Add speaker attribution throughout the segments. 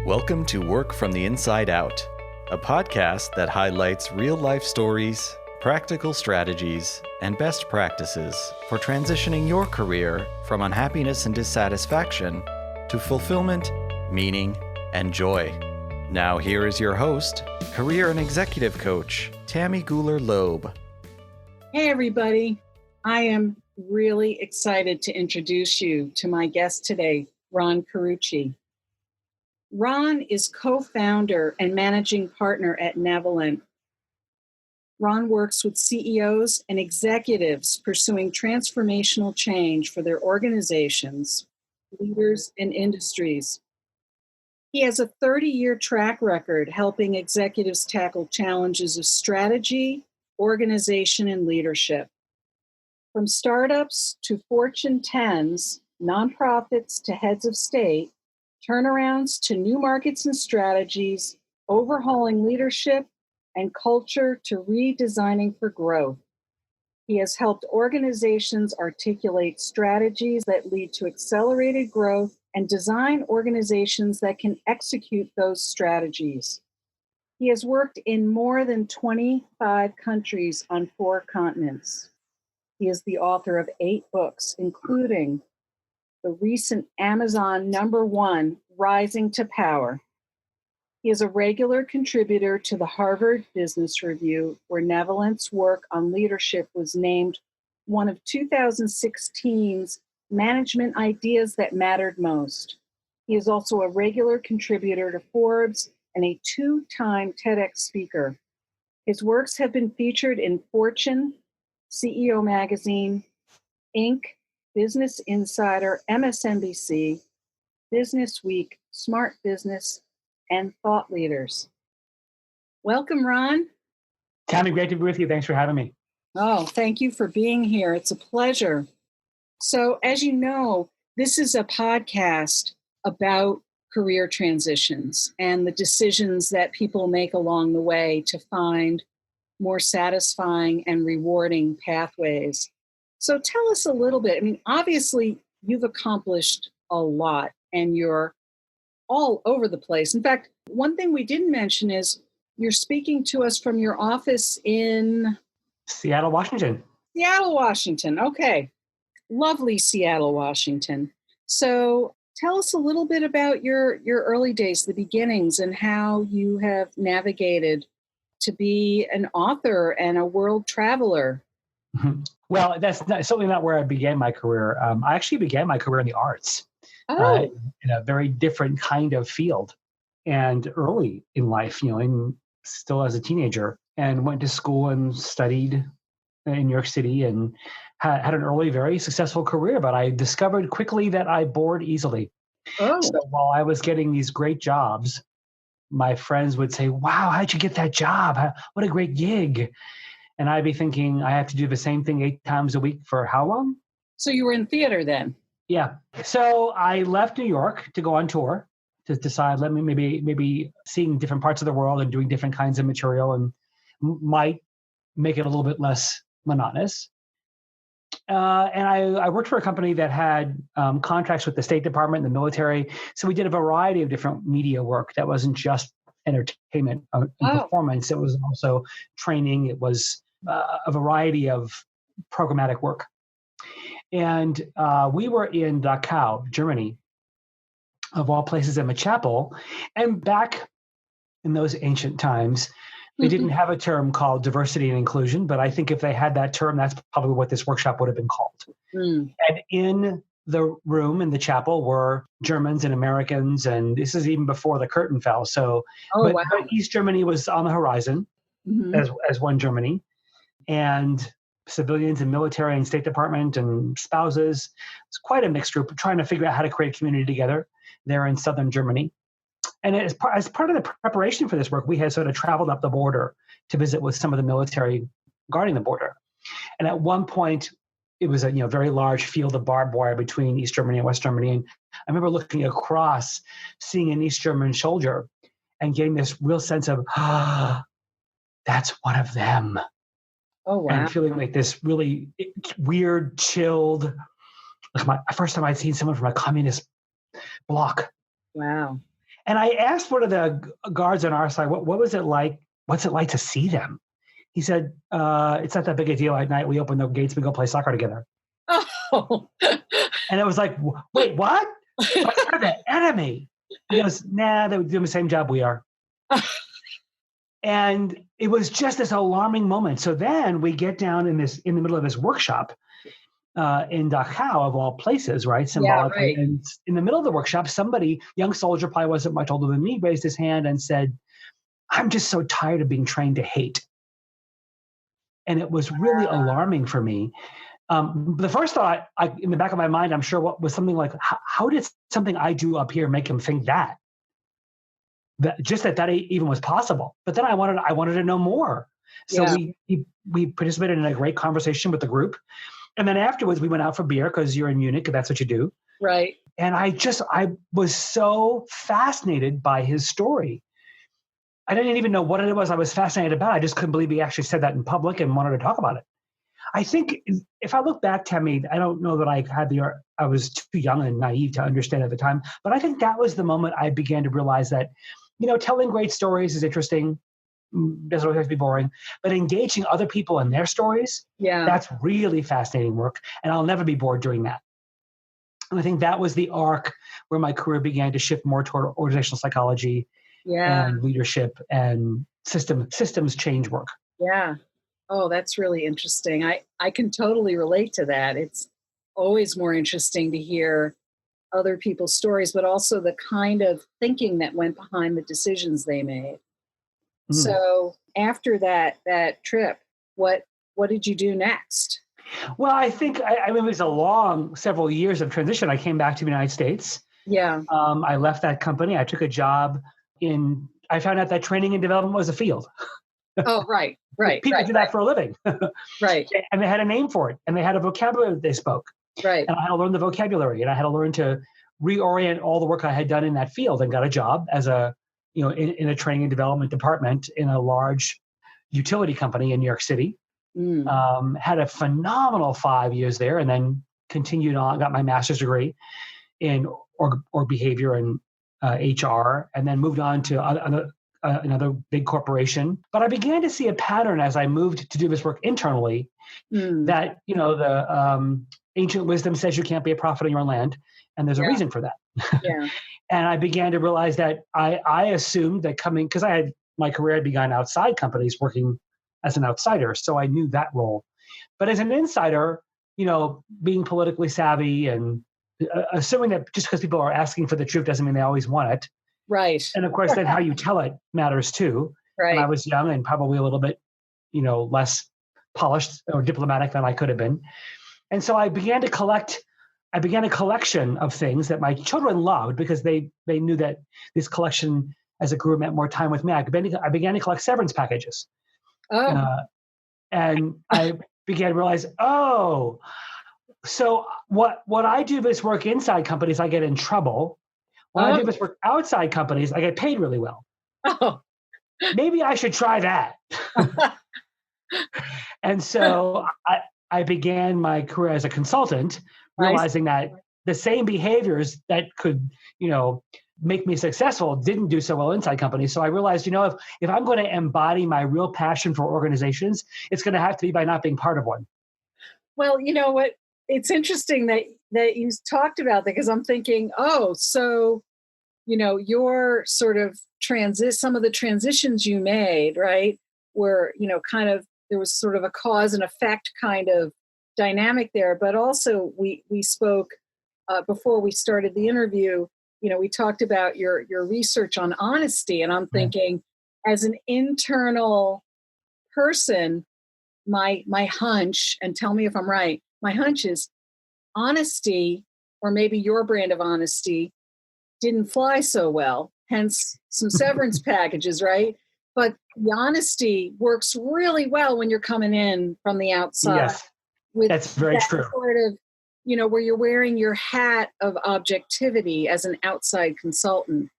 Speaker 1: Welcome to Work from the Inside Out, a podcast that highlights real-life stories, practical strategies, and best practices for transitioning your career from unhappiness and dissatisfaction to fulfillment, meaning, and joy. Now here is your host, career and executive coach, Tammy Guler-Loeb.
Speaker 2: Hey everybody, I am really excited to introduce you to my guest today, Ron Carucci. Ron is co-founder and managing partner at Navalent. Ron works with CEOs and executives pursuing transformational change for their organizations, leaders, and industries. He has a 30-year track record helping executives tackle challenges of strategy, organization, and leadership. From startups to Fortune 10s, nonprofits to heads of state, turnarounds to new markets and strategies, overhauling leadership and culture to redesigning for growth. He has helped organizations articulate strategies that lead to accelerated growth and design organizations that can execute those strategies. He has worked in more than 25 countries on 4 continents. He is the author of 8 books, including the recent Amazon #1, Rising to Power. He is a regular contributor to the Harvard Business Review, where Navalent's work on leadership was named one of 2016's Management Ideas That Mattered Most. He is also a regular contributor to Forbes and a 2-time TEDx speaker. His works have been featured in Fortune, CEO Magazine, Inc., Business Insider, MSNBC, Businessweek, Smart Business, and Thought Leaders. Welcome, Ron.
Speaker 3: Tammy, great to be with you. Thanks for having me.
Speaker 2: Oh, thank you for being here. It's a pleasure. So, as you know, this is a podcast about career transitions and the decisions that people make along the way to find more satisfying and rewarding pathways. So tell us a little bit. I mean, obviously, you've accomplished a lot and you're all over the place. In fact, one thing we didn't mention is you're speaking to us from your office in
Speaker 3: Seattle, Washington.
Speaker 2: Seattle, Washington. Okay. Lovely Seattle, Washington. So tell us a little bit about your early days, the beginnings, and how you have navigated to be an author and a world traveler.
Speaker 3: Well, certainly not where I began my career. I actually began my career in the arts, in a very different kind of field, and early in life, still as a teenager, and went to school and studied in New York City and had an early, very successful career. But I discovered quickly that I bored easily.
Speaker 2: Oh.
Speaker 3: So while I was getting these great jobs, my friends would say, "Wow, how'd you get that job? What a great gig." And I'd be thinking, I have to do the same thing 8 times a week for how long?
Speaker 2: So you were in theater then?
Speaker 3: Yeah. So I left New York to go on tour to decide, let me maybe seeing different parts of the world and doing different kinds of material and might make it a little bit less monotonous. And I worked for a company that had contracts with the State Department and the military. So we did a variety of different media work that wasn't just entertainment and performance. It was also training. It was a variety of programmatic work. And we were in Dachau, Germany, of all places, in a chapel. And back in those ancient times, they didn't have a term called diversity and inclusion, but I think if they had that term, that's probably what this workshop would have been called. And in the room in the chapel were Germans and Americans, and this is even before the curtain fell. So, but East Germany was on the horizon as one Germany, and civilians and military and State Department and spouses. It's quite a mixed group trying to figure out how to create community together there in southern Germany. And as part of the preparation for this work, we had sort of traveled up the border to visit with some of the military guarding the border. And at one point, it was a very large field of barbed wire between East Germany and West Germany. And I remember looking across, seeing an East German soldier and getting this real sense of, that's one of them.
Speaker 2: Oh, wow.
Speaker 3: And feeling like this really weird, chilled, like first time I'd seen someone from a communist bloc.
Speaker 2: Wow.
Speaker 3: And I asked one of the guards on our side, what was it like? What's it like to see them? He said, it's not that big a deal. At night, we open the gates, we go play soccer together.
Speaker 2: Oh.
Speaker 3: And it was like, wait, what? But they're the enemy. He goes, nah, they're doing the same job we are. And it was just this alarming moment. So then we get down in the middle of this workshop in Dachau, of all places, right? Symbolically.
Speaker 2: Yeah, right.
Speaker 3: And in the middle of the workshop, somebody, young soldier, probably wasn't much older than me, raised his hand and said, I'm just so tired of being trained to hate. And it was really alarming for me. The first thought in the back of my mind, I'm sure, what was something like, how did something I do up here make him think that? Just that even was possible. But then I wanted to know more. So we participated in a great conversation with the group. And then afterwards we went out for beer because you're in Munich and that's what you do.
Speaker 2: Right.
Speaker 3: And I was so fascinated by his story. I didn't even know what it was I was fascinated about. I just couldn't believe he actually said that in public and wanted to talk about it. I think if I look back, Tammy, I don't know that I was too young and naive to understand at the time, but I think that was the moment I began to realize that, telling great stories is interesting. Doesn't always have to be boring, but engaging other people in their stories, that's really fascinating work. And I'll never be bored doing that. And I think that was the arc where my career began to shift more toward organizational psychology and leadership and systems change work.
Speaker 2: Yeah. Oh, that's really interesting. I can totally relate to that. It's always more interesting to hear other people's stories, but also the kind of thinking that went behind the decisions they made. So after that trip, what did you do next?
Speaker 3: Well, I think it was a long several years of transition. I came back to the United States.
Speaker 2: Yeah.
Speaker 3: I left that company. I took a job I found out that training and development was a field.
Speaker 2: Oh, right.
Speaker 3: People do that for a living.
Speaker 2: Right.
Speaker 3: And they had a name for it, and they had a vocabulary that they spoke.
Speaker 2: Right.
Speaker 3: And I had to learn the vocabulary, and I had to learn to reorient all the work I had done in that field, and got a job as in a training and development department in a large utility company in New York City. Had a phenomenal 5 years there, and then continued on, got my master's degree in org behavior and HR, and then moved on to another big corporation. But I began to see a pattern as I moved to do this work internally that, the ancient wisdom says you can't be a prophet on your own land. And there's a reason for that.
Speaker 2: Yeah.
Speaker 3: And I began to realize that I assumed that because my career had begun outside companies working as an outsider. So I knew that role. But as an insider, being politically savvy and assuming that just because people are asking for the truth doesn't mean they always want it.
Speaker 2: Right.
Speaker 3: And of course, then how you tell it matters too.
Speaker 2: Right.
Speaker 3: And I was young and probably a little bit, less polished or diplomatic than I could have been. And so I began a collection of things that my children loved because they knew that this collection as a group meant more time with me. I began to collect severance packages. And I began to realize, so what I do this work inside companies, I get in trouble. When I do this work outside companies, I get paid really well.
Speaker 2: Oh.
Speaker 3: Maybe I should try that. And so I began my career as a consultant, realizing that the same behaviors that could, make me successful didn't do so well inside companies. So I realized, if I'm going to embody my real passion for organizations, it's going to have to be by not being part of one.
Speaker 2: Well, you know what? It's interesting that you talked about that, because I'm thinking, so, your sort of some of the transitions you made, right, were, kind of, there was sort of a cause and effect kind of dynamic there. But also we spoke before we started the interview, we talked about your research on honesty. And I'm thinking, as an internal person, my hunch, and tell me if I'm right, my hunch is honesty, or maybe your brand of honesty, didn't fly so well, hence some severance packages, right? But the honesty works really well when you're coming in from the outside.
Speaker 3: Yes, that's very true.
Speaker 2: Sort of, where you're wearing your hat of objectivity as an outside consultant,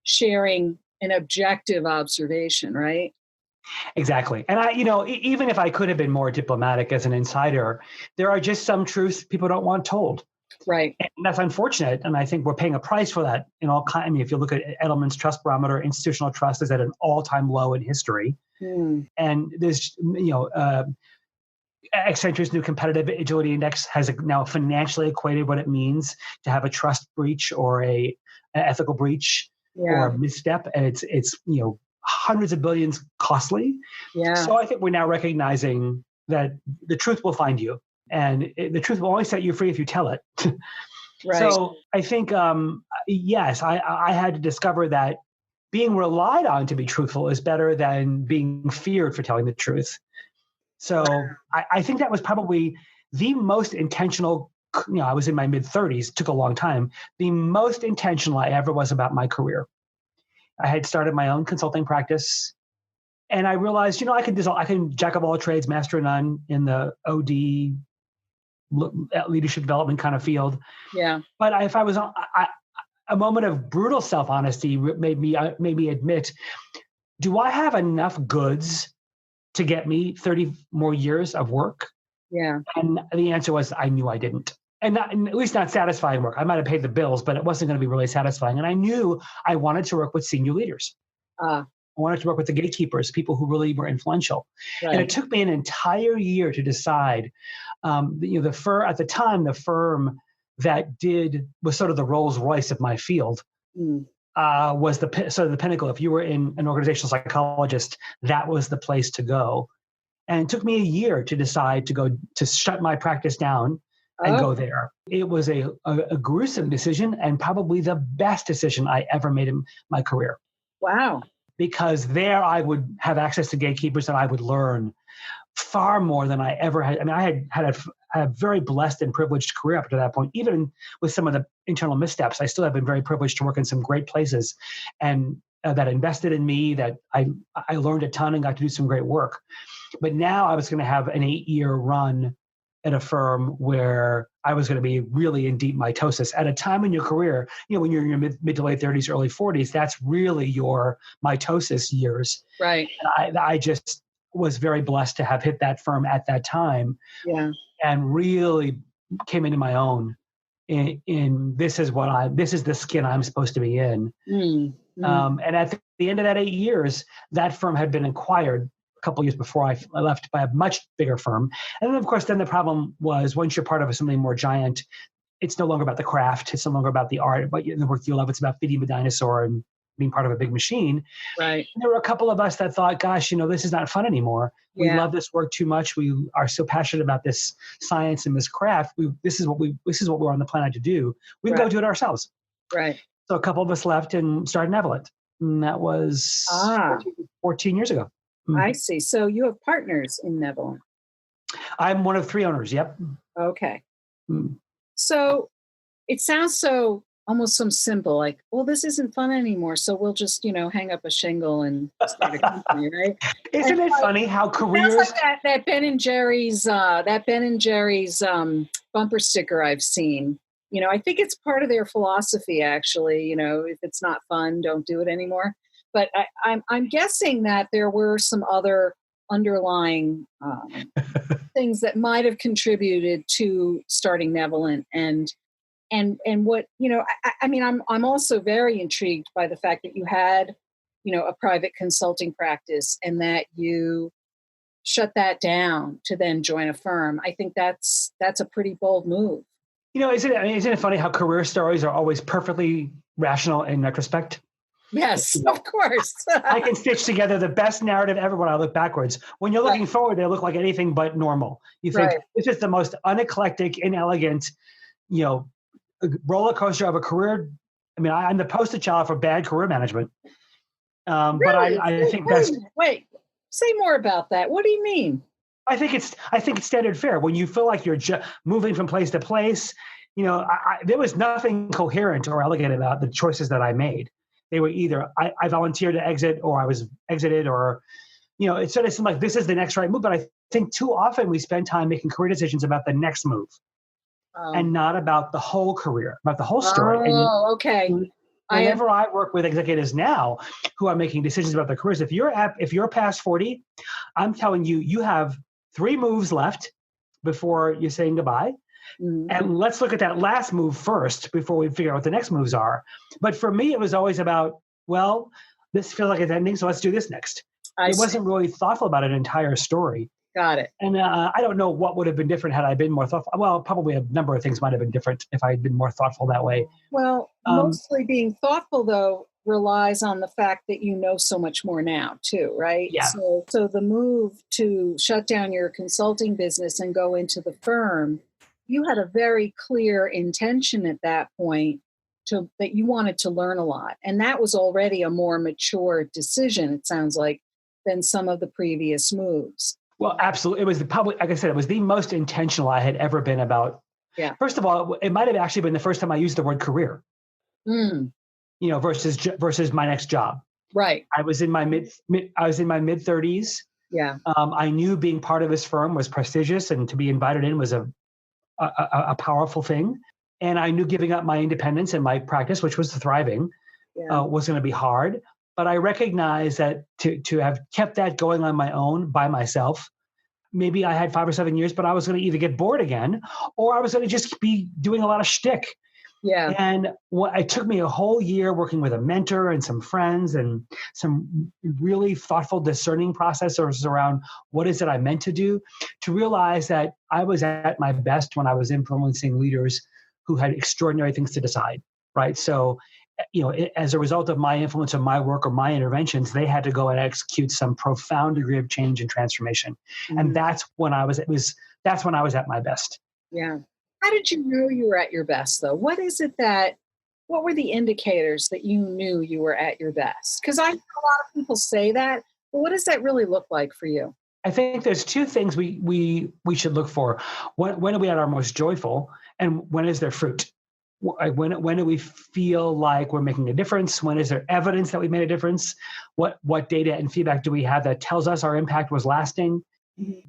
Speaker 2: sharing an objective observation, right?
Speaker 3: Exactly. And even if I could have been more diplomatic as an insider, there are just some truths people don't want told.
Speaker 2: Right.
Speaker 3: And that's unfortunate. And I think we're paying a price for that in all kinds. I mean, if you look at Edelman's trust barometer, institutional trust is at an all-time low in history. And there's, Accenture's new competitive agility index has now financially equated what it means to have a trust breach or an ethical breach or a misstep. And it's hundreds of billions costly. So I think we're now recognizing that the truth will find you. And the truth will only set you free if you tell it.
Speaker 2: Right.
Speaker 3: So I think, yes, I had to discover that being relied on to be truthful is better than being feared for telling the truth. So I think that was probably the most intentional, I was in my mid-30s, took a long time, the most intentional I ever was about my career. I had started my own consulting practice. And I realized, I can jack of all trades, master of none in the OD leadership development kind of field.
Speaker 2: Yeah.
Speaker 3: But if I was a moment of brutal self-honesty made me admit, do I have enough goods to get me 30 more years of work?
Speaker 2: Yeah.
Speaker 3: And the answer was, I knew I didn't. And at least not satisfying work. I might have paid the bills, but it wasn't going to be really satisfying. And I knew I wanted to work with senior leaders. I wanted to work with the gatekeepers, people who really were influential. Right. And it took me an entire year to decide. At the time, the firm that was sort of the Rolls Royce of my field was the pinnacle. If you were in an organizational psychologist, that was the place to go. And it took me a year to decide to shut my practice down and go there. It was a gruesome decision and probably the best decision I ever made in my career.
Speaker 2: Wow.
Speaker 3: Because there I would have access to gatekeepers and I would learn far more than I ever had. I mean, I had a very blessed and privileged career up to that point. Even with some of the internal missteps, I still have been very privileged to work in some great places and that invested in me, that I learned a ton and got to do some great work. But now I was going to have an 8-year run at a firm where I was going to be really in deep mitosis at a time in your career, when you're in your mid to late 30s, early 40s, that's really your mitosis years.
Speaker 2: Right.
Speaker 3: And I just was very blessed to have hit that firm at that time.
Speaker 2: Yeah.
Speaker 3: And really came into my own in this is the skin I'm supposed to be in. And at the end of that 8 years, that firm had been acquired a couple of years before I left by a much bigger firm. And then, of course, the problem was once you're part of something more giant, it's no longer about the craft. It's no longer about the art, but the work you love. It's about feeding the dinosaur and being part of a big machine.
Speaker 2: Right.
Speaker 3: And there were a couple of us that thought, gosh, this is not fun anymore. We love this work too much. We are so passionate about this science and this craft. This is what we're on the planet to do. We can go do it ourselves.
Speaker 2: Right.
Speaker 3: So a couple of us left and started Navalent. And that was 14 years ago.
Speaker 2: I see. So you have partners in Navalent.
Speaker 3: I'm one of 3 owners. Yep.
Speaker 2: Okay. So it sounds almost so simple, like, well, this isn't fun anymore. So we'll just, hang up a shingle and start a company, right?
Speaker 3: Isn't it funny how careers?
Speaker 2: Sounds like that Ben and Jerry's bumper sticker I've seen. I think it's part of their philosophy, actually. If it's not fun, don't do it anymore. But I'm guessing that there were some other underlying things that might have contributed to starting Navalent and what, I'm also very intrigued by the fact that you had, a private consulting practice and that you shut that down to then join a firm. I think that's a pretty bold move.
Speaker 3: Isn't it funny how career stories are always perfectly rational in retrospect?
Speaker 2: Yes, of course.
Speaker 3: I can stitch together the best narrative ever when I look backwards. When you're looking forward, they look like anything but normal. You think this is the most uneclectic, inelegant, roller coaster of a career. I mean, I'm the poster child for bad career management.
Speaker 2: Really?
Speaker 3: But I think
Speaker 2: wait, say more about that. What do you mean?
Speaker 3: I think it's standard fare. When you feel like you're moving from place to place, there was nothing coherent or elegant about the choices that I made. They were either I volunteered to exit or I was exited or, it sort of seemed like this is the next right move. But I think too often we spend time making career decisions about the next move and not about the whole career, about the whole story.
Speaker 2: Okay.
Speaker 3: Whenever I work with executives now who are making decisions about their careers, if you're past 40, I'm telling you, you have 3 moves left before you're saying goodbye. And let's look at that last move first before we figure out what the next moves are. But for me, it was always about, well, this feels like it's ending, so let's do this next. It wasn't really thoughtful about an entire story.
Speaker 2: Got it.
Speaker 3: And I don't know what would have been different had I been more thoughtful. Well, probably a number of things might have been different if I had been more thoughtful that way.
Speaker 2: Well, mostly being thoughtful, though, relies on the fact that you know so much more now, too, right?
Speaker 3: Yeah.
Speaker 2: So the move to shut down your consulting business and go into the firm, you had a very clear intention at that point that you wanted to learn a lot. And that was already a more mature decision, it sounds like, than some of the previous moves.
Speaker 3: Well, absolutely. It was like I said, it was the most intentional I had ever been about.
Speaker 2: Yeah.
Speaker 3: First of all, it might have actually been the first time I used the word career, versus my next job.
Speaker 2: Right.
Speaker 3: I was in my mid 30s.
Speaker 2: Yeah.
Speaker 3: I knew being part of this firm was prestigious, and to be invited in was a powerful thing. And I knew giving up my independence and my practice, which was thriving, was going to be hard. But I recognized that to have kept that going on my own by myself, maybe I had 5 or 7 years, but I was going to either get bored again, or I was going to just be doing a lot of shtick.
Speaker 2: Yeah.
Speaker 3: And it took me a whole year working with a mentor and some friends and some really thoughtful discerning processes around what is it I meant to do, to realize that I was at my best when I was influencing leaders who had extraordinary things to decide, right? So, as a result of my influence of my work or my interventions, they had to go and execute some profound degree of change and transformation. And that's when I was at my best.
Speaker 2: Yeah. How did you know you were at your best, though? What were the indicators that you knew you were at your best? Because I know a lot of people say that, but what does that really look like for you?
Speaker 3: I think there's two things we should look for. When are we at our most joyful, and when is there fruit? When do we feel like we're making a difference? When is there evidence that we made a difference? What data and feedback do we have that tells us our impact was lasting?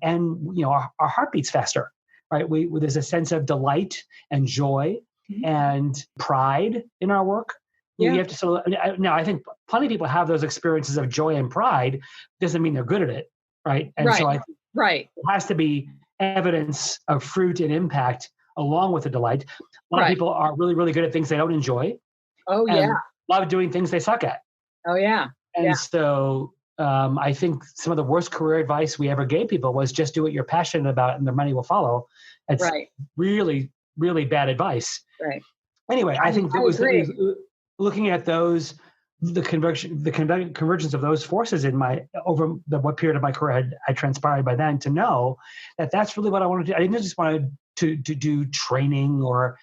Speaker 3: And our heart beats faster, right? There's a sense of delight and joy and pride in our work.
Speaker 2: Yeah.
Speaker 3: You have to now I think plenty of people have those experiences of joy and pride. Doesn't mean they're good at it, right? And so I think it has to be evidence of fruit and impact along with the delight. A lot of people are really, really good at things they don't enjoy.
Speaker 2: Oh, yeah.
Speaker 3: Love doing things they suck at.
Speaker 2: Oh, yeah.
Speaker 3: And so I think some of the worst career advice we ever gave people was just do what you're passionate about and the money will follow. It's really, really bad advice.
Speaker 2: Right.
Speaker 3: Anyway, I think looking at those, the convergence of those forces in what period of my career had transpired by then, to know that that's really what I wanted to do. I didn't just want to do training or,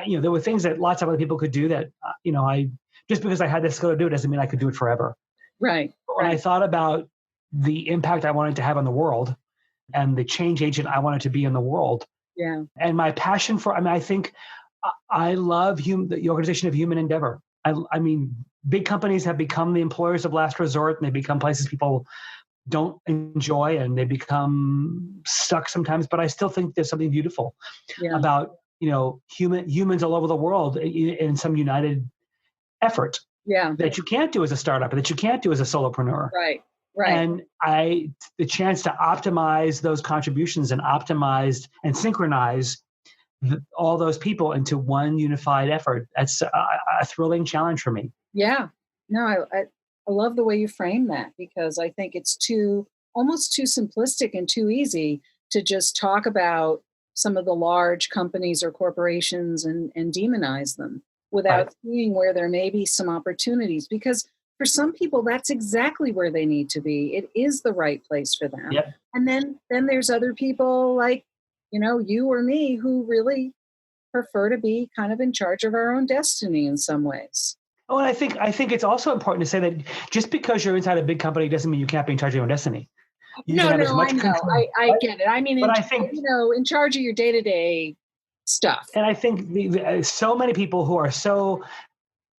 Speaker 3: there were things that lots of other people could do that, I just because I had the skill to do it doesn't mean I could do it forever.
Speaker 2: Right.
Speaker 3: When I thought about the impact I wanted to have on the world and the change agent I wanted to be in the world, and my passion for, I think I love the organization of human endeavor. I mean, big companies have become the employers of last resort, and they become places people don't enjoy, and they become stuck sometimes. But I still think there's something beautiful about humans all over the world in some united effort that you can't do as a startup, and that you can't do as a solopreneur.
Speaker 2: Right.
Speaker 3: And the chance to optimize those contributions and optimize and synchronize all those people into one unified effort. That's a thrilling challenge for me.
Speaker 2: Yeah. No, I love the way you frame that, because I think it's almost too simplistic and too easy to just talk about some of the large companies or corporations and demonize them without seeing where there may be some opportunities. Because for some people, that's exactly where they need to be. It is the right place for them.
Speaker 3: Yep.
Speaker 2: And then there's other people like, you or me, who really prefer to be kind of in charge of our own destiny in some ways.
Speaker 3: Oh, and I think it's also important to say that just because you're inside a big company doesn't mean you can't be in charge of your own destiny. I know.
Speaker 2: I get it. I mean, I think, in charge of your day-to-day stuff.
Speaker 3: And I think so many people who are so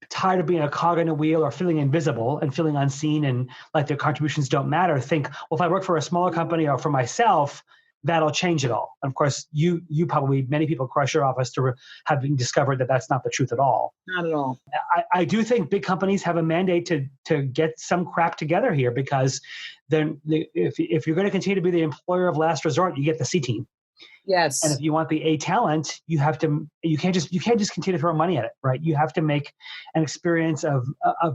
Speaker 3: tired of being a cog in a wheel or feeling invisible and feeling unseen and like their contributions don't matter think, well, if I work for a smaller company or for myself, that'll change it all. And of course, many people across your office to having discovered that that's not the truth at all.
Speaker 2: Not at all.
Speaker 3: I do think big companies have a mandate to get some crap together here, because then if you're going to continue to be the employer of last resort, you get the C team.
Speaker 2: Yes.
Speaker 3: And if you want the A talent, you can't just continue to throw money at it, right? You have to make an experience of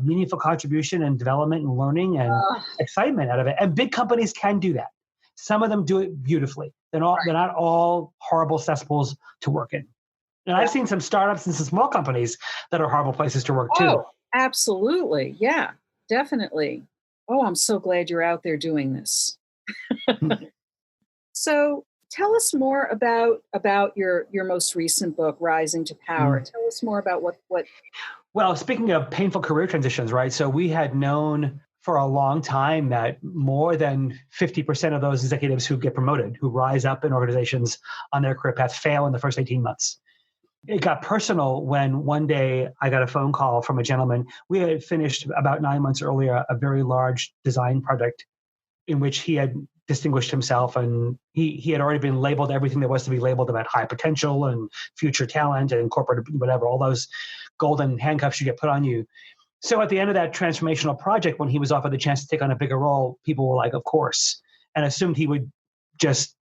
Speaker 3: meaningful contribution and development and learning and excitement out of it. And big companies can do that. Some of them do it beautifully. They're not all horrible cesspools to work in. And I've seen some startups and some small companies that are horrible places to work too.
Speaker 2: Oh, absolutely. Yeah, definitely. Oh, I'm so glad you're out there doing this. So tell us more about your most recent book, Rising to Power. Tell us more about what.
Speaker 3: Well, speaking of painful career transitions, right? So we had known for a long time that more than 50% of those executives who get promoted, who rise up in organizations on their career path, fail in the first 18 months. It got personal when one day I got a phone call from a gentleman. We had finished about 9 months earlier a very large design project in which he had distinguished himself, and he had already been labeled everything there was to be labeled about high potential and future talent and corporate whatever, all those golden handcuffs you get put on you. So at the end of that transformational project, when he was offered the chance to take on a bigger role, people were like, of course, and assumed he would just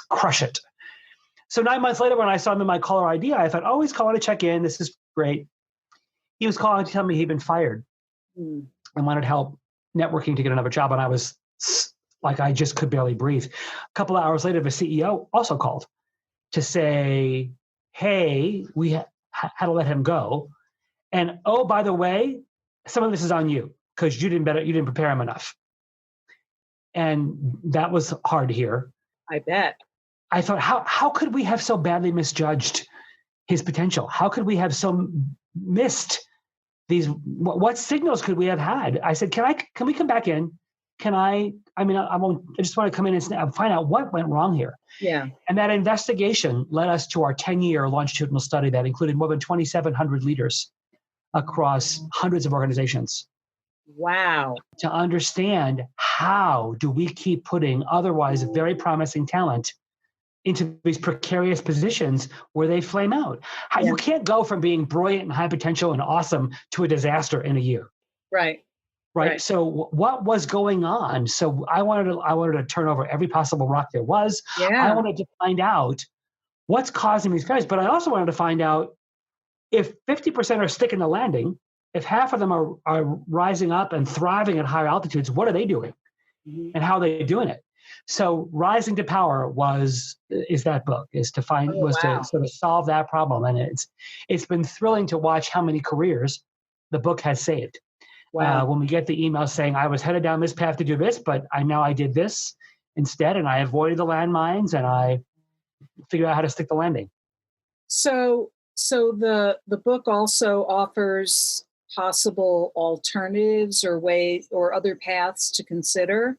Speaker 3: crush it. So 9 months later, when I saw him in my caller ID, I thought, oh, he's calling to check in. This is great. He was calling to tell me he'd been fired and wanted help networking to get another job. And I was like, I just could barely breathe. A couple of hours later, the CEO also called to say, hey, we had to let him go. And oh, by the way, some of this is on you because you didn't prepare him enough. And that was hard to hear.
Speaker 2: I bet.
Speaker 3: I thought, how could we have so badly misjudged his potential? How could we have so missed these? What signals could we have had? I said, can we come back in? I just want to come in and find out what went wrong here.
Speaker 2: Yeah.
Speaker 3: And that investigation led us to our 10-year longitudinal study that included more than 2,700 leaders across hundreds of organizations.
Speaker 2: Wow.
Speaker 3: To understand how do we keep putting otherwise very promising talent into these precarious positions where they flame out. You can't go from being brilliant and high potential and awesome to a disaster in a year.
Speaker 2: Right.
Speaker 3: So what was going on? So I wanted to turn over every possible rock there was.
Speaker 2: Yeah.
Speaker 3: I wanted to find out what's causing these failures, but I also wanted to find out if 50% are sticking the landing, if half of them are rising up and thriving at higher altitudes, what are they doing and how are they doing it? So Rising to Power is that book, to sort of solve that problem. And it's been thrilling to watch how many careers the book has saved.
Speaker 2: Wow.
Speaker 3: When we get the email saying I was headed down this path to do this, but I did this instead, and I avoided the landmines and I figured out how to stick the landing.
Speaker 2: So the book also offers possible alternatives or ways or other paths to consider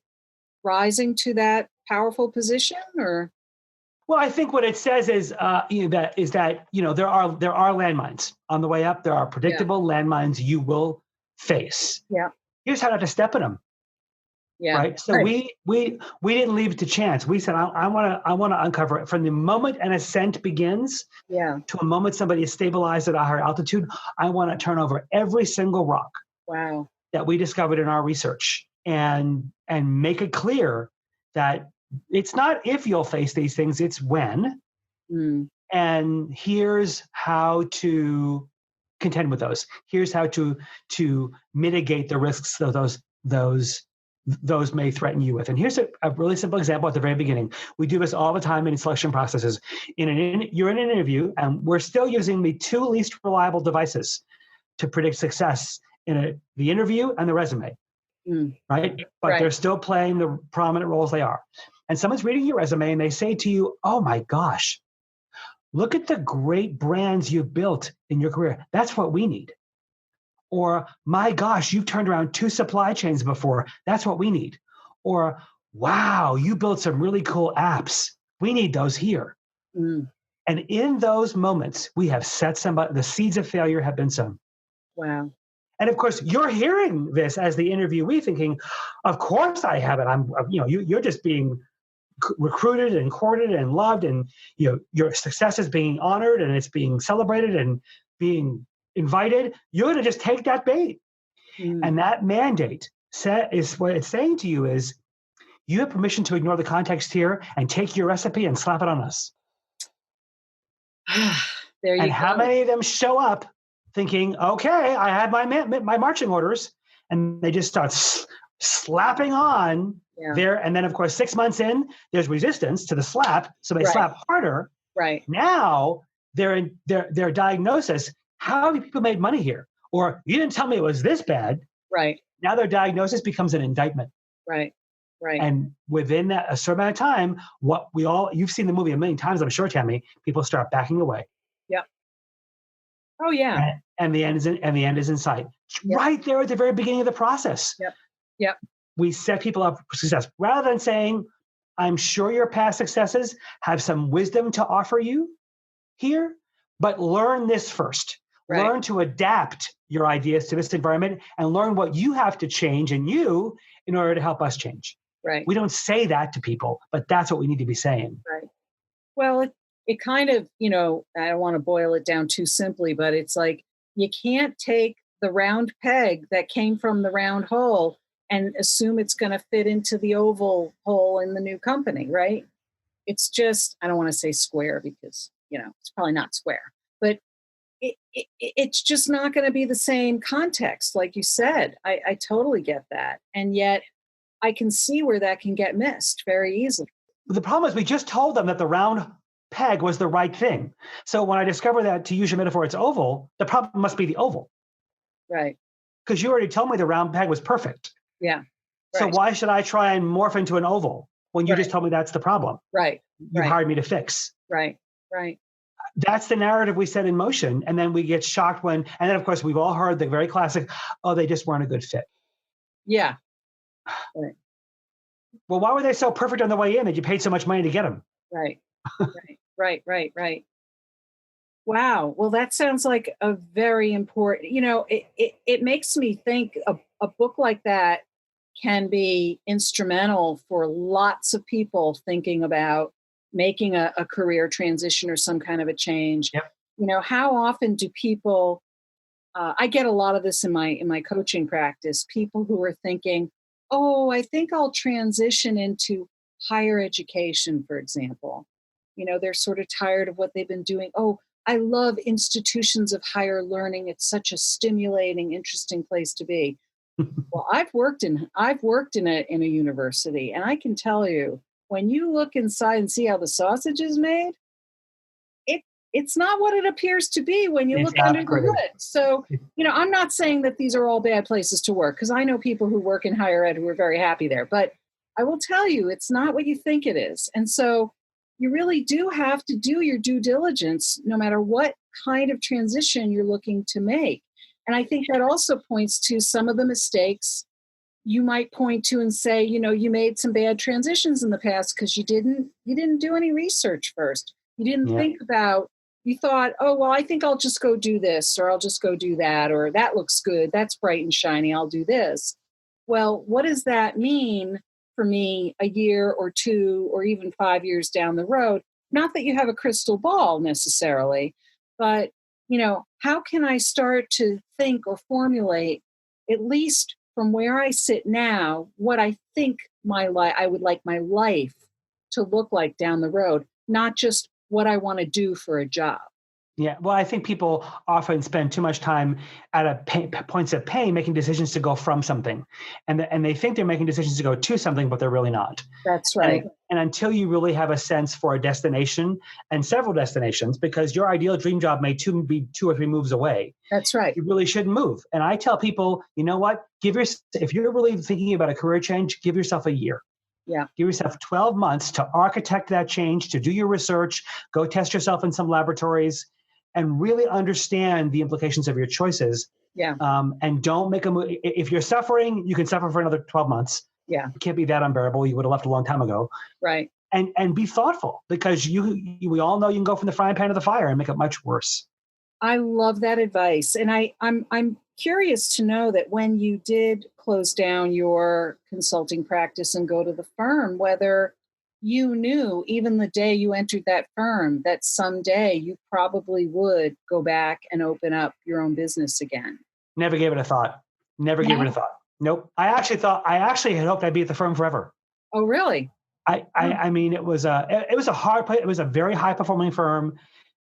Speaker 2: rising to that powerful position, or?
Speaker 3: Well, I think what it says is there are landmines on the way up. There are predictable landmines you will face.
Speaker 2: Yeah.
Speaker 3: Here's how not to step in them.
Speaker 2: Yeah.
Speaker 3: Right. So we didn't leave it to chance. We said, I want to uncover it from the moment an ascent begins.
Speaker 2: Yeah.
Speaker 3: To a moment somebody is stabilized at a higher altitude. I want to turn over every single rock.
Speaker 2: Wow.
Speaker 3: That we discovered in our research and make it clear that it's not if you'll face these things, it's when. And here's how to contend with those. Here's how to mitigate the risks that those may threaten you with. And here's a really simple example at the very beginning. We do this all the time in selection processes. You're in an interview, and we're still using the two least reliable devices to predict success in the interview and the resume. Right? But they're still playing the prominent roles they are. And someone's reading your resume and they say to you, oh my gosh, look at the great brands you've built in your career. That's what we need. Or, my gosh, you've turned around 2 supply chains before. That's what we need. Or, wow, you built some really cool apps. We need those here. And in those moments, we have the seeds of failure have been sown.
Speaker 2: Wow.
Speaker 3: And of course, you're hearing this as the interviewee thinking, of course I have it. You're just being recruited and courted and loved, and your success is being honored and it's being celebrated and being invited. You're going to just take that bait. And that mandate is what it's saying to you is you have permission to ignore the context here and take your recipe and slap it on us.
Speaker 2: There you
Speaker 3: and
Speaker 2: go.
Speaker 3: how many of them show up thinking, okay, I have my marching orders, and they just start slapping on there. And then, of course, 6 months in, there's resistance to the slap, so they slap harder.
Speaker 2: Right.
Speaker 3: Now, their diagnosis, how have people made money here? Or you didn't tell me it was this bad.
Speaker 2: Right.
Speaker 3: Now their diagnosis becomes an indictment.
Speaker 2: Right. Right.
Speaker 3: And within that a certain amount of time, you've seen the movie a million times, I'm sure, Tammy, people start backing away.
Speaker 2: Yep. Oh yeah.
Speaker 3: And the end is in sight.
Speaker 2: Yep.
Speaker 3: Right there at the very beginning of the process.
Speaker 2: Yep. Yep.
Speaker 3: We set people up for success rather than saying, I'm sure your past successes have some wisdom to offer you here, but learn this first. Right. Learn to adapt your ideas to this environment and learn what you have to change in you in order to help us change.
Speaker 2: Right.
Speaker 3: We don't say that to people, but that's what we need to be saying.
Speaker 2: Right. Well, it kind of, I don't want to boil it down too simply, but it's like you can't take the round peg that came from the round hole and assume it's going to fit into the oval hole in the new company, right? It's just, I don't want to say square because, it's probably not square, but it's just not going to be the same context. Like you said, I totally get that. And yet I can see where that can get missed very easily.
Speaker 3: The problem is we just told them that the round peg was the right thing. So when I discover that, to use your metaphor, it's oval, the problem must be the oval.
Speaker 2: Right.
Speaker 3: Because you already told me the round peg was perfect.
Speaker 2: Yeah.
Speaker 3: Right. So why should I try and morph into an oval when you just told me that's the problem?
Speaker 2: Right.
Speaker 3: You hired me to fix.
Speaker 2: Right. Right.
Speaker 3: That's the narrative we set in motion. And then we get shocked and then of course we've all heard the very classic, oh, they just weren't a good fit.
Speaker 2: Yeah. Right.
Speaker 3: Well, why were they so perfect on the way in that you paid so much money to get them?
Speaker 2: Right. Right. Wow. Well, that sounds like a very important, it makes me think a book like that can be instrumental for lots of people thinking about making a career transition or some kind of a change.
Speaker 3: Yep.
Speaker 2: How often do people, I get a lot of this in my coaching practice, people who are thinking, oh, I think I'll transition into higher education, for example. They're sort of tired of what they've been doing. Oh, I love institutions of higher learning. It's such a stimulating, interesting place to be. Well, I've worked in a university, and I can tell you, when you look inside and see how the sausage is made, it's not what it appears to be when you look under the hood. So, I'm not saying that these are all bad places to work, because I know people who work in higher ed who are very happy there. But I will tell you, it's not what you think it is. And so you really do have to do your due diligence, no matter what kind of transition you're looking to make. And I think that also points to some of the mistakes you might point to and say, you made some bad transitions in the past because you didn't do any research first. You didn't think about, you thought, oh, well, I think I'll just go do this, or I'll just go do that, or that looks good. That's bright and shiny. I'll do this. Well, what does that mean for me a year or two or even 5 years down the road? Not that you have a crystal ball necessarily, but, how can I start to think or formulate, at least from where I sit now, what I think I would like my life to look like down the road, not just what I want to do for a job.
Speaker 3: Yeah, well, I think people often spend too much time at points of pain making decisions to go from something. And they think they're making decisions to go to something, but they're really not.
Speaker 2: That's right.
Speaker 3: And until you really have a sense for a destination and several destinations, because your ideal dream job may be 2 or 3 moves away.
Speaker 2: That's right.
Speaker 3: You really shouldn't move. And I tell people, you know what? If you're really thinking about a career change, give yourself a year.
Speaker 2: Yeah.
Speaker 3: Give yourself 12 months to architect that change, to do your research, go test yourself in some laboratories, and really understand the implications of your choices.
Speaker 2: Yeah.
Speaker 3: And don't make a move. If you're suffering, you can suffer for another 12 months.
Speaker 2: Yeah.
Speaker 3: It can't be that unbearable. You would have left a long time ago.
Speaker 2: Right.
Speaker 3: And be thoughtful, because we all know you can go from the frying pan to the fire and make it much worse.
Speaker 2: I love that advice. And I'm curious to know that when you did close down your consulting practice and go to the firm, whether you knew even the day you entered that firm that someday you probably would go back and open up your own business again.
Speaker 3: Never gave it a thought. Gave it a thought. Nope. I actually had hoped I'd be at the firm forever.
Speaker 2: Oh, really?
Speaker 3: I mean, it was a hard place. It was a very high performing firm,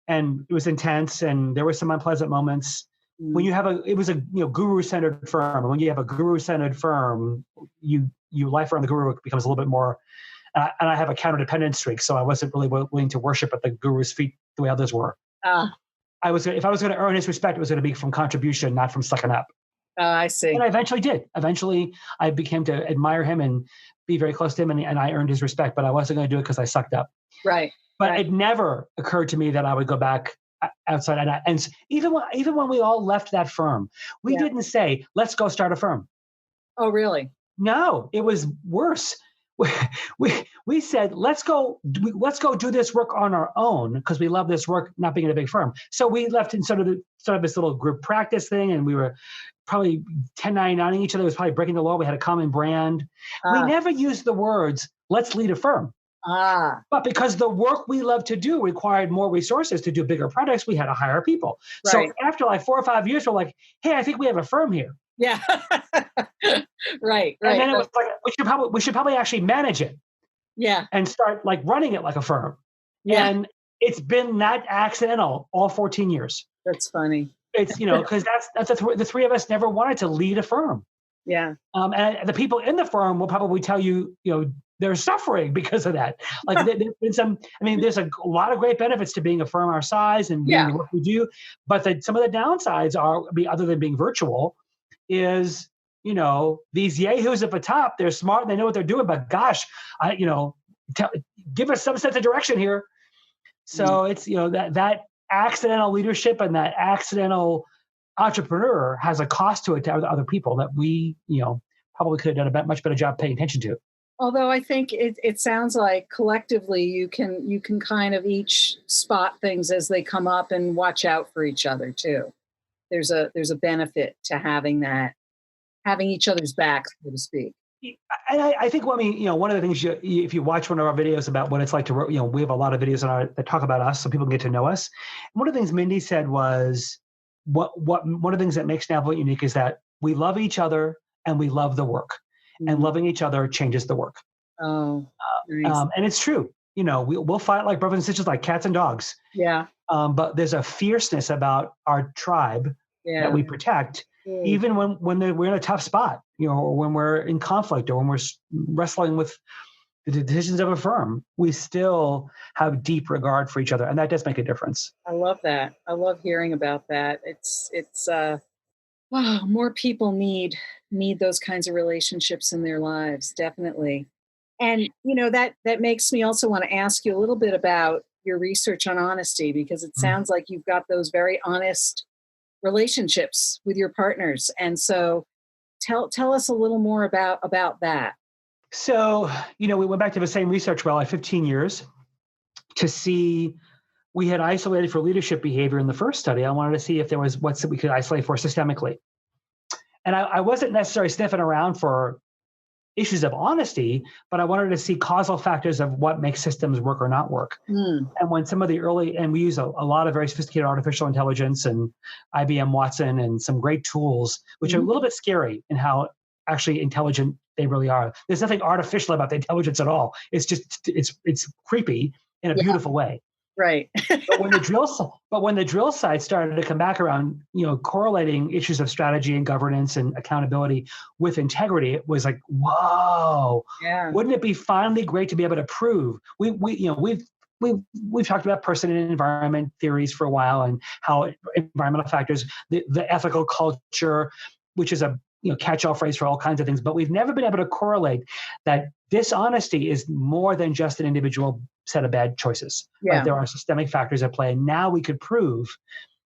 Speaker 3: and it was intense, and there were some unpleasant moments. When
Speaker 2: Mm.
Speaker 3: you have it was a guru centered firm. And when you have a guru centered firm, you life around the guru becomes a little bit more. And I have a counter dependent streak, so I wasn't really willing to worship at the guru's feet the way others were.
Speaker 2: Ah,
Speaker 3: If I was going to earn his respect, it was going to be from contribution, not from sucking up.
Speaker 2: I see.
Speaker 3: And I eventually did. Eventually, I became to admire him and be very close to him, and I earned his respect. But I wasn't going to do it because I sucked up.
Speaker 2: Right.
Speaker 3: But
Speaker 2: right.
Speaker 3: it never occurred to me that I would go back outside. And even when we all left that firm, we didn't say, let's go start a firm.
Speaker 2: Oh, really?
Speaker 3: No, it was worse. We said, let's go do this work on our own because we love this work, not being in a big firm. So we left in sort of this little group practice thing, and we were probably 1099ing each other. It was probably breaking the law. We had a common brand. We never used the words, let's lead a firm. But because the work we love to do required more resources to do bigger projects, we had to hire people. Right. So after like 4 or 5 years, we're like, hey, I think we have a firm here.
Speaker 2: Yeah. right.
Speaker 3: And then it was like, we should probably actually manage it.
Speaker 2: Yeah.
Speaker 3: And start like running it like a firm.
Speaker 2: Yeah.
Speaker 3: And it's been that accidental all 14 years.
Speaker 2: That's funny.
Speaker 3: It's, because that's the three of us never wanted to lead a firm.
Speaker 2: Yeah.
Speaker 3: And the people in the firm will probably tell you, they're suffering because of that. Like there's a lot of great benefits to being a firm our size and doing the work we do. But some of the downsides other than being virtual, is, these yahoos at the top, they're smart and they know what they're doing, but gosh, give us some sense of direction here. So it's, that accidental leadership and that accidental entrepreneur has a cost to it to other people that we, probably could have done a much better job paying attention to.
Speaker 2: Although I think it sounds like collectively you can kind of each spot things as they come up and watch out for each other too. There's a benefit to having each other's backs, so to speak.
Speaker 3: And I think, one of the things if you watch one of our videos about what it's like to, we have a lot of videos that talk about us so people can get to know us. And one of the things Mindy said was one of the things that makes Navalent unique is that we love each other and we love the work, and loving each other changes the work.
Speaker 2: Oh, nice.
Speaker 3: And it's true. We'll fight like brothers and sisters, like cats and dogs.
Speaker 2: Yeah.
Speaker 3: But there's a fierceness about our tribe that we protect, even when we're in a tough spot, or when we're in conflict, or when we're wrestling with the decisions of a firm. We still have deep regard for each other, and that does make a difference.
Speaker 2: I love that. I love hearing about that. It's wow, more people need those kinds of relationships in their lives, definitely. And that makes me also want to ask you a little bit about your research on honesty, because it sounds like you've got those very honest relationships with your partners. And so tell us a little more about that.
Speaker 3: So, we went back to the same research well, like 15 years to see, we had isolated for leadership behavior in the first study. I wanted to see if there was what we could isolate for systemically. And I wasn't necessarily sniffing around for issues of honesty, but I wanted to see causal factors of what makes systems work or not work. And when some of the and we use a lot of very sophisticated artificial intelligence and IBM Watson and some great tools, which are a little bit scary in how actually intelligent they really are. There's nothing artificial about the intelligence at all. It's just, it's creepy in a beautiful way.
Speaker 2: Right.
Speaker 3: But when the drill side started to come back around, correlating issues of strategy and governance and accountability with integrity, it was like, whoa! Yeah. Wouldn't it be finally great to be able to prove? We've talked about person and environment theories for a while, and how environmental factors, the ethical culture, which is a catch-all phrase for all kinds of things, but we've never been able to correlate that dishonesty is more than just an individual set of bad choices. Yeah. Right? There are systemic factors at play. And now we could prove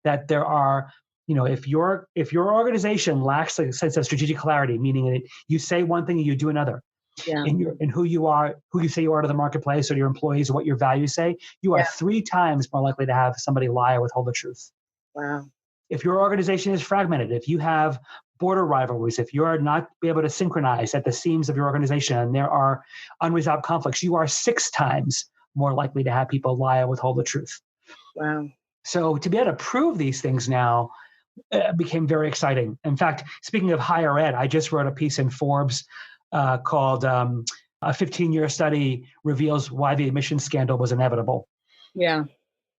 Speaker 3: that there are, if your organization lacks a sense of strategic clarity, meaning that you say one thing and you do another, in who you say you are to the marketplace or to your employees or what your values say, you are 3 times more likely to have somebody lie or withhold the truth.
Speaker 2: Wow.
Speaker 3: If your organization is fragmented, if you have border rivalries, if you're not be able to synchronize at the seams of your organization and there are unresolved conflicts, you are 6 times more likely to have people lie or withhold the truth.
Speaker 2: Wow.
Speaker 3: So to be able to prove these things now became very exciting. In fact, speaking of higher ed, I just wrote a piece in Forbes called a 15-year study reveals why the admission scandal was inevitable.
Speaker 2: Yeah.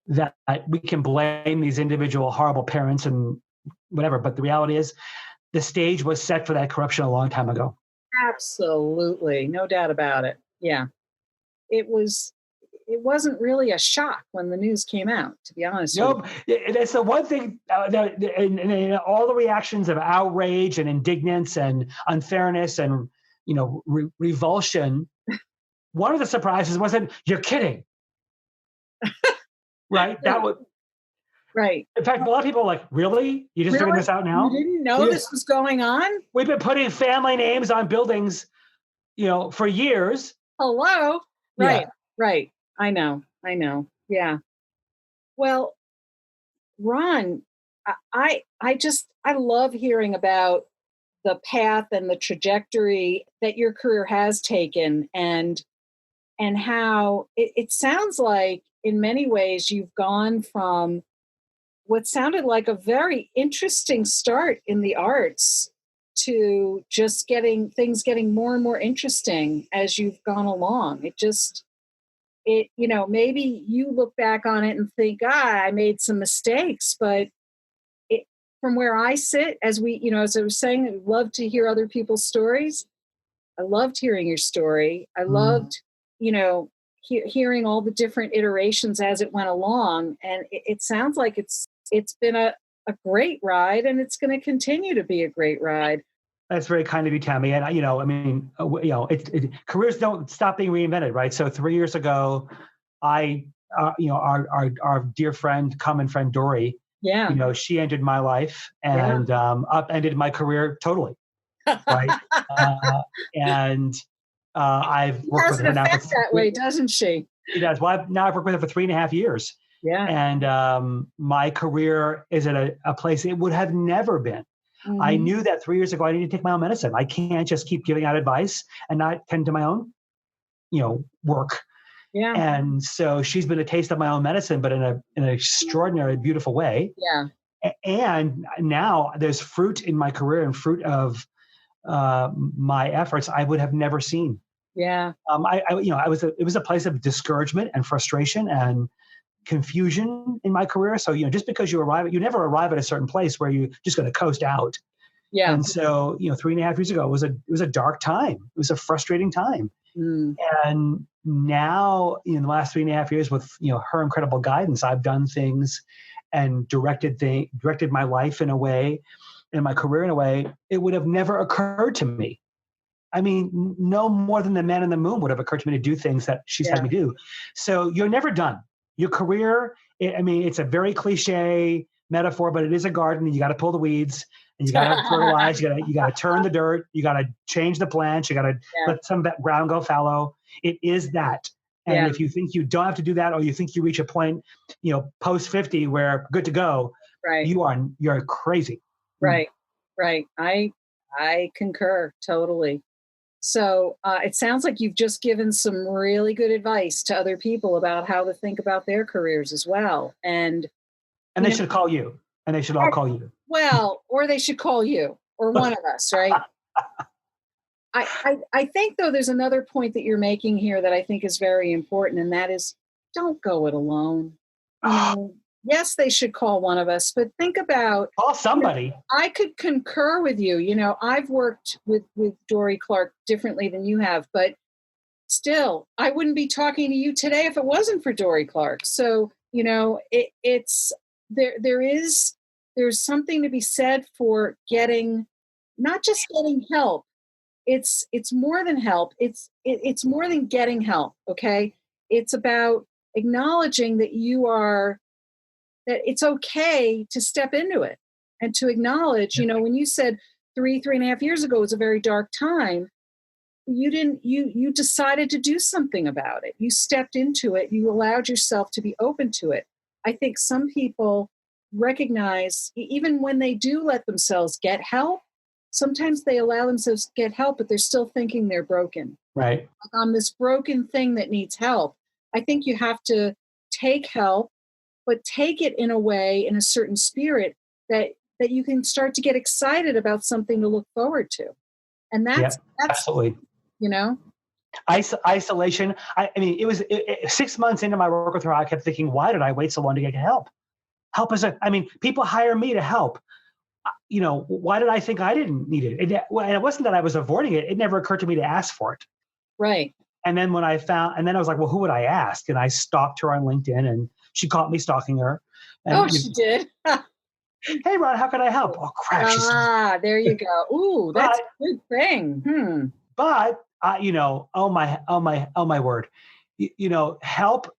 Speaker 3: That we can blame these individual horrible parents and whatever, but the reality is the stage was set for that corruption a long time ago.
Speaker 2: Absolutely. No doubt about it. Yeah. It wasn't really a shock when the news came out, to be honest with you.
Speaker 3: Nope. That's the one thing in all the reactions of outrage and indignance and unfairness and revulsion. One of the surprises wasn't, "You're kidding." Right? That was
Speaker 2: right.
Speaker 3: In fact, a lot of people are like, "Really? You just figured this out now?
Speaker 2: You didn't know this was going on?
Speaker 3: We've been putting family names on buildings, for years."
Speaker 2: Hello? Right.
Speaker 3: Yeah.
Speaker 2: Right. I know. Yeah. Well, Ron, I love hearing about the path and the trajectory that your career has taken, and how it sounds like in many ways you've gone from what sounded like a very interesting start in the arts to just getting more and more interesting as you've gone along. Maybe you look back on it and think, I made some mistakes, but from where I sit, as I was saying, I love to hear other people's stories. I loved hearing your story. I loved, hearing all the different iterations as it went along. And it sounds like it's been a great ride, and it's going to continue to be a great ride.
Speaker 3: That's very kind of you, Tammy. And careers don't stop being reinvented, right? So 3 years ago, our dear friend, common friend Dory, she entered my life and upended my career totally, right? I've worked with her now for
Speaker 2: that way, doesn't she?
Speaker 3: She does. Well, I've worked with her for 3.5 years.
Speaker 2: Yeah.
Speaker 3: And my career is at a place it would have never been. Mm-hmm. I knew that 3 years ago I needed to take my own medicine. I can't just keep giving out advice and not tend to my own, work.
Speaker 2: Yeah.
Speaker 3: And so she's been a taste of my own medicine, but in an extraordinary, beautiful way.
Speaker 2: Yeah.
Speaker 3: And now there's fruit in my career and fruit of my efforts I would have never seen.
Speaker 2: Yeah.
Speaker 3: It was a place of discouragement and frustration and confusion in my career. So, just because you never arrive at a certain place where you're just going to coast out.
Speaker 2: Yeah.
Speaker 3: And so, 3.5 years ago, it was a dark time. It was a frustrating time.
Speaker 2: Mm.
Speaker 3: And now, in the last 3.5 years, with her incredible guidance, I've done things and directed my life in a way, and my career in a way it would have never occurred to me. I mean, no more than the man in the moon would have occurred to me to do things that she's had me do. So you're never done. Your career, it's a very cliche metaphor, but it is a garden, and you got to pull the weeds, and you got to fertilize, you got to turn the dirt, you got to change the plants, you got to let some ground go fallow. It is that. And if you think you don't have to do that, or you think you reach a point, post 50 where good to go,
Speaker 2: right,
Speaker 3: you're crazy.
Speaker 2: Right. I concur totally. So it sounds like you've just given some really good advice to other people about how to think about their careers as well. And
Speaker 3: they should call you. And they should all call you.
Speaker 2: Well, or they should call you, or one of us, right? I think, though, there's another point that you're making here that I think is very important, and that is, don't go it alone. Yes, they should call one of us, but think about...
Speaker 3: Call somebody.
Speaker 2: I could concur with you. I've worked with Dory Clark differently than you have, but still, I wouldn't be talking to you today if it wasn't for Dory Clark. So, there's something to be said for not just getting help. It's more than help. It's more than getting help. Okay. It's about acknowledging that that it's okay to step into it and to acknowledge, when you said 3.5 years ago was a very dark time, you decided to do something about it. You stepped into it. You allowed yourself to be open to it. I think some people recognize, even when they do let themselves get help, sometimes they allow themselves to get help, but they're still thinking they're broken.
Speaker 3: Right.
Speaker 2: Like, I'm this broken thing that needs help. I think you have to take help, but take it in a way, in a certain spirit that you can start to get excited about something to look forward to. And that's
Speaker 3: absolutely. Isolation. I mean, it was 6 months into my work with her. I kept thinking, why did I wait so long to get help? Help people hire me to help. Why did I think I didn't need it? And it wasn't that I was avoiding it. It never occurred to me to ask for it.
Speaker 2: Right.
Speaker 3: And then I was like, well, who would I ask? And I stalked her on LinkedIn, and she caught me stalking her. And,
Speaker 2: she did.
Speaker 3: Hey, Ron, how can I help? Oh, crap.
Speaker 2: There you go. Ooh, that's a good thing.
Speaker 3: But, oh my word. Help,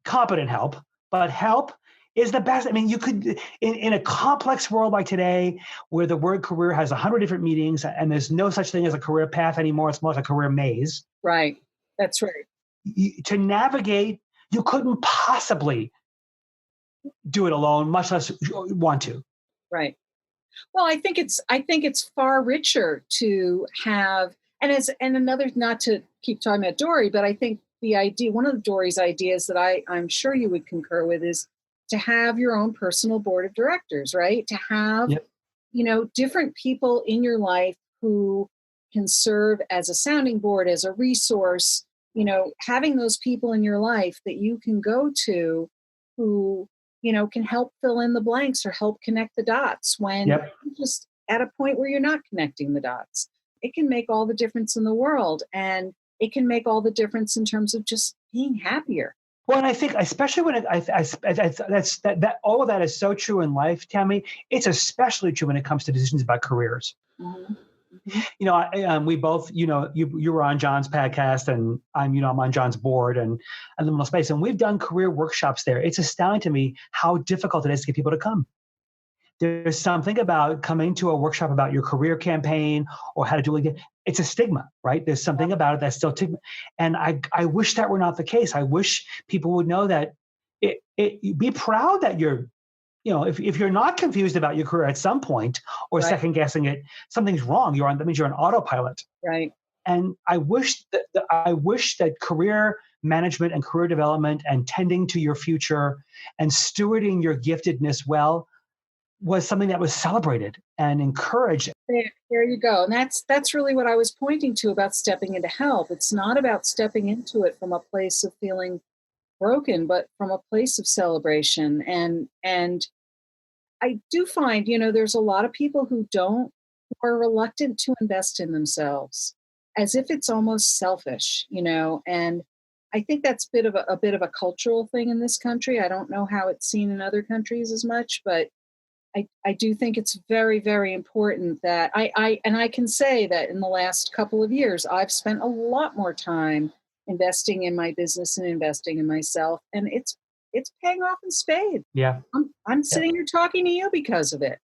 Speaker 3: competent help, but help is the best. I mean, you could, in a complex world like today, where the word career has 100 different meanings and there's no such thing as a career path anymore, it's more like a career maze.
Speaker 2: Right. That's right.
Speaker 3: To navigate, you couldn't possibly do it alone, much less want to. Right.
Speaker 2: Well, I think it's far richer to have, and another, not to keep talking about Dory, but I think the idea, one of Dory's ideas that I'm sure you would concur with, is to have your own personal board of directors, right? To have, different people in your life who can serve as a sounding board, as a resource, having those people in your life that you can go to who, can help fill in the blanks or help connect the dots when you're just at a point where you're not connecting the dots. It can make all the difference in the world, and it can make all the difference in terms of just being happier.
Speaker 3: Well, and I think especially when that all of that is so true in life, Tammy. It's especially true when it comes to decisions about careers. Mm-hmm. Mm-hmm. We both, you were on John's podcast, and I'm on John's board and Liminal Space, and we've done career workshops there. It's astounding to me how difficult it is to get people to come. There's something about coming to a workshop about your career campaign or how to do it. It's a stigma, right? There's something about it that's still stigma. And I wish that were not the case. I wish people would know that be proud that you're, if you're not confused about your career at some point or second guessing it, something's wrong. That means you're on autopilot.
Speaker 2: Right.
Speaker 3: And I wish that career management and career development and tending to your future and stewarding your giftedness well was something that was celebrated and encouraged.
Speaker 2: There you go. And that's really what I was pointing to about stepping into help. It's not about stepping into it from a place of feeling broken, but from a place of celebration. And I do find, there's a lot of people who are reluctant to invest in themselves, as if it's almost selfish, and I think that's a bit of a cultural thing in this country. I don't know how it's seen in other countries as much, but I do think it's very, very important that I can say that in the last couple of years, I've spent a lot more time investing in my business and investing in myself, and it's paying off in spades.
Speaker 3: Yeah,
Speaker 2: I'm sitting here talking to you because of it.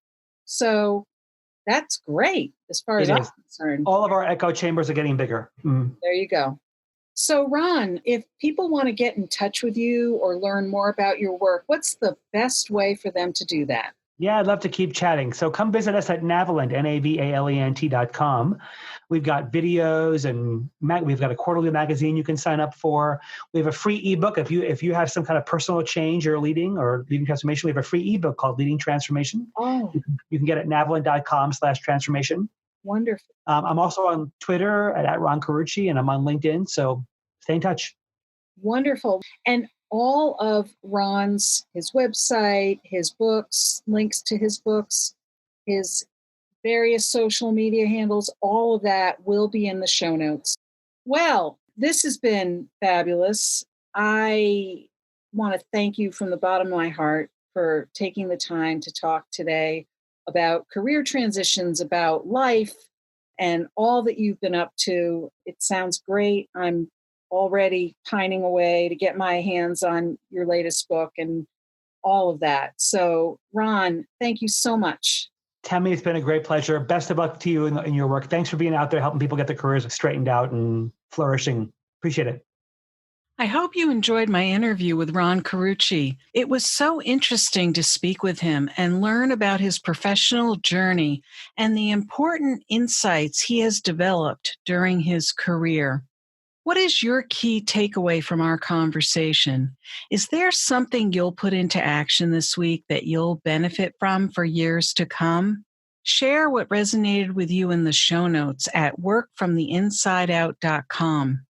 Speaker 2: So that's great as far as I'm concerned.
Speaker 3: All of our echo chambers are getting bigger. Mm.
Speaker 2: There you go. So Ron, if people want to get in touch with you or learn more about your work, what's the best way for them to do that?
Speaker 3: Yeah, I'd love to keep chatting. So come visit us at Navalent, Navalent.com. We've got videos and we've got a quarterly magazine you can sign up for. We have a free ebook. If you have some kind of personal change you're leading or leading transformation, we have a free ebook called Leading Transformation.
Speaker 2: Oh.
Speaker 3: You can get it at Navalent.com/transformation.
Speaker 2: Wonderful.
Speaker 3: I'm also on Twitter at Ron Carucci, and I'm on LinkedIn. So stay in touch.
Speaker 2: Wonderful. And all of his website, his books, links to his books, his various social media handles, all of that will be in the show notes. Well, this has been fabulous. I want to thank you from the bottom of my heart for taking the time to talk today about career transitions, about life, and all that you've been up to. It sounds great. I'm already pining away to get my hands on your latest book and all of that. So, Ron, thank you so much.
Speaker 3: Tammy, it's been a great pleasure. Best of luck to you in your work. Thanks for being out there helping people get their careers straightened out and flourishing. Appreciate it.
Speaker 2: I hope you enjoyed my interview with Ron Carucci. It was so interesting to speak with him and learn about his professional journey and the important insights he has developed during his career. What is your key takeaway from our conversation? Is there something you'll put into action this week that you'll benefit from for years to come? Share what resonated with you in the show notes at workfromtheinsideout.com.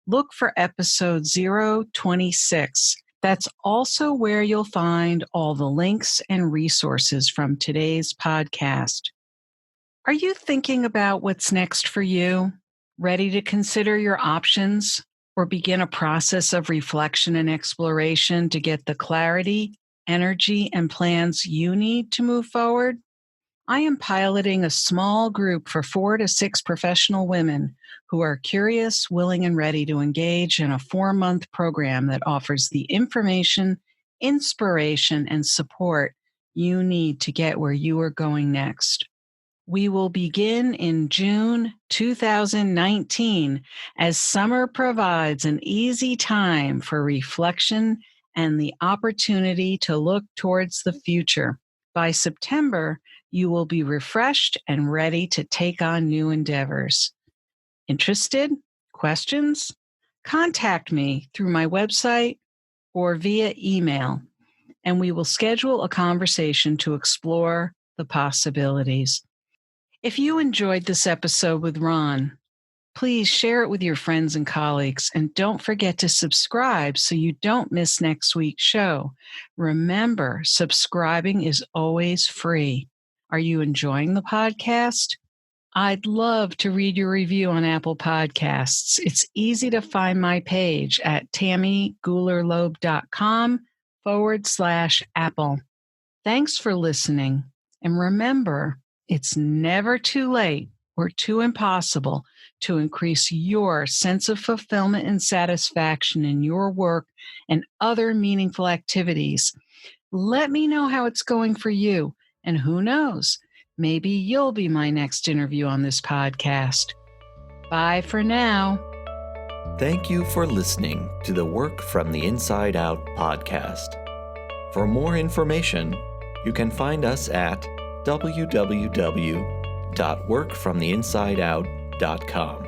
Speaker 2: Look for episode 026. That's also where you'll find all the links and resources from today's podcast. Are you thinking about what's next for you? Ready to consider your options or begin a process of reflection and exploration to get the clarity, energy, and plans you need to move forward? I am piloting a small group for 4 to 6 professional women who are curious, willing, and ready to engage in a 4-month program that offers the information, inspiration, and support you need to get where you are going next. We will begin in June 2019 as summer provides an easy time for reflection and the opportunity to look towards the future. By September, you will be refreshed and ready to take on new endeavors. Interested? Questions? Contact me through my website or via email, and we will schedule a conversation to explore the possibilities. If you enjoyed this episode with Ron, please share it with your friends and colleagues, and don't forget to subscribe so you don't miss next week's show. Remember, subscribing is always free. Are you enjoying the podcast? I'd love to read your review on Apple Podcasts. It's easy to find my page at tammygoularloeb.com/Apple. Thanks for listening. And remember, it's never too late or too impossible to increase your sense of fulfillment and satisfaction in your work and other meaningful activities. Let me know how it's going for you. And who knows, maybe you'll be my next interview on this podcast. Bye for now.
Speaker 1: Thank you for listening to the Work from the Inside Out podcast. For more information, you can find us at www.workfromtheinsideout.com.